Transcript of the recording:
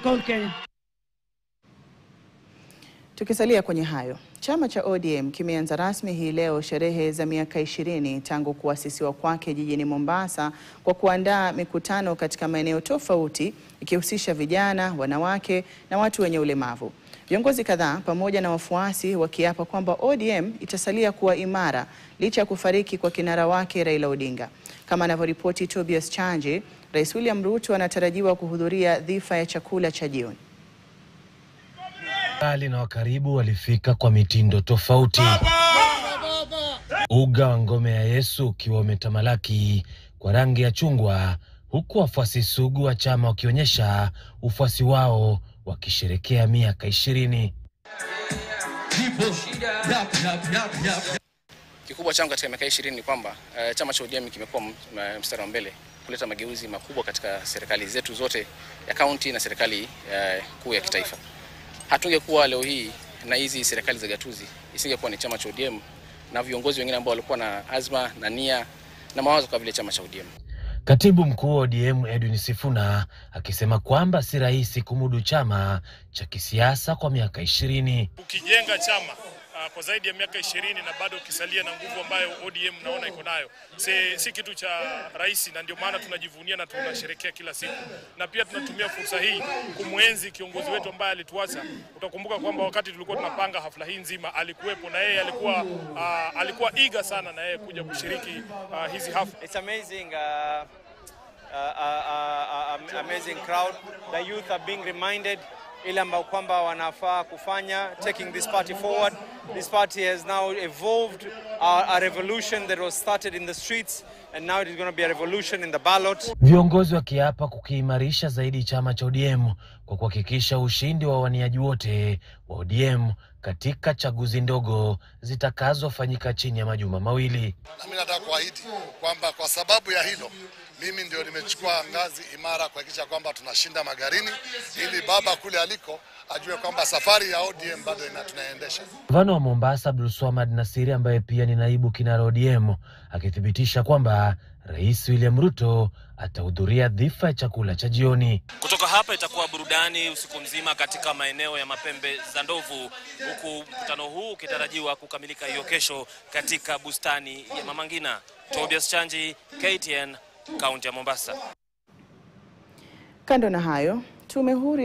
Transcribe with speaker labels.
Speaker 1: Gol Kenya.
Speaker 2: Tukisalia kwenye hayo, chama cha ODM kimeanza rasmi hii leo sherehe za miaka 20 tangu kuasisiwa kwake jijini Mombasa kwa kuandaa mikutano katika maeneo tofauti ikihusisha vijana, wanawake na watu wenye ulemavu. Viongozi kadhaa pamoja na wafuasi wakiapa kwamba ODM itasalia kuwa imara licha ya kufariki kwa kinara wake Raila Odinga. Kama anavyoripoti Tobias Chanje, Rais William Ruto anatarajiwa kuhudhuria dhifa ya chakula cha jioni.
Speaker 3: Mbali na wakaribu walifika kwa mitindo tofauti. Uga wa ngome ya Yesu ukiwa umetamalaki kwa rangi ya chungwa, huku wafuasi sugu wa chama wakionyesha ufuasi wao wakisherekea miaka 20.
Speaker 4: Kikubwa changu katika miaka 20 ni kwamba chama cha ODM kimekuwa mstari wa mbele kuleta mageuzi makubwa katika serikali zetu zote ya kaunti na serikali kuu ya kitaifa. Hatungekuwa leo hii na hizi serikali za gatuzi isingekuwa ni chama cha ODM na viongozi wengine ambao walikuwa na azma na nia na mawazo kwa vile chama cha ODM.
Speaker 3: Katibu mkuu wa ODM Edwin Sifuna akisema kwamba si rahisi kumudu chama cha kisiasa kwa miaka 20.
Speaker 5: Ukijenga chama kwa zaidi ya miaka 20 na bado ukisalia na nguvu ambayo ODM naona iko nayo, si kitu cha rahisi, na ndio maana tunajivunia na tunasherehekea kila siku. Na pia tunatumia fursa hii kumwenzi kiongozi wetu ambaye alituacha. Utakumbuka kwamba wakati tulikuwa tunapanga hafla hii nzima alikuwepo, na yeye alikuwa eager sana na yeye kuja kushiriki hizi hafla.
Speaker 6: It's amazing amazing crowd. The youth are being reminded ile ambao kwamba wanafaa kufanya, taking this party forward. This party has now evolved a revolution that was started in the streets, and now it is going to be a revolution in the ballot.
Speaker 3: Viongozi wakiapa kukiimarisha zaidi chama cha ODM kwa kuhakikisha ushindi wa waniaji wote wa ODM katika chaguzi ndogo zitakazofanyika chini ya majuma mawili.
Speaker 7: Na mimi nataka kuahidi kwamba kwa sababu ya hilo mimi ndio nimechukua ngazi imara kuhakikisha kwamba tunashinda Magarini, ili baba kule aliko ajue kwamba safari ya ODM bado tunaendesha.
Speaker 3: Gavana wa Mombasa Abdulswamad Nasiri ambaye pia ni naibu kinara ODM akithibitisha kwamba Rais William Ruto atahudhuria dhifa ya chakula cha jioni.
Speaker 8: Kutoka hapa itakuwa burudani usiku mzima katika maeneo ya Mapembe za Ndovu, huku mkutano huu ukitarajiwa kukamilika hiyo kesho katika bustani ya Mama Ngina. Tobias Chanji, KTN, kaunti ya Mombasa.
Speaker 2: Kando na hayo, tume huru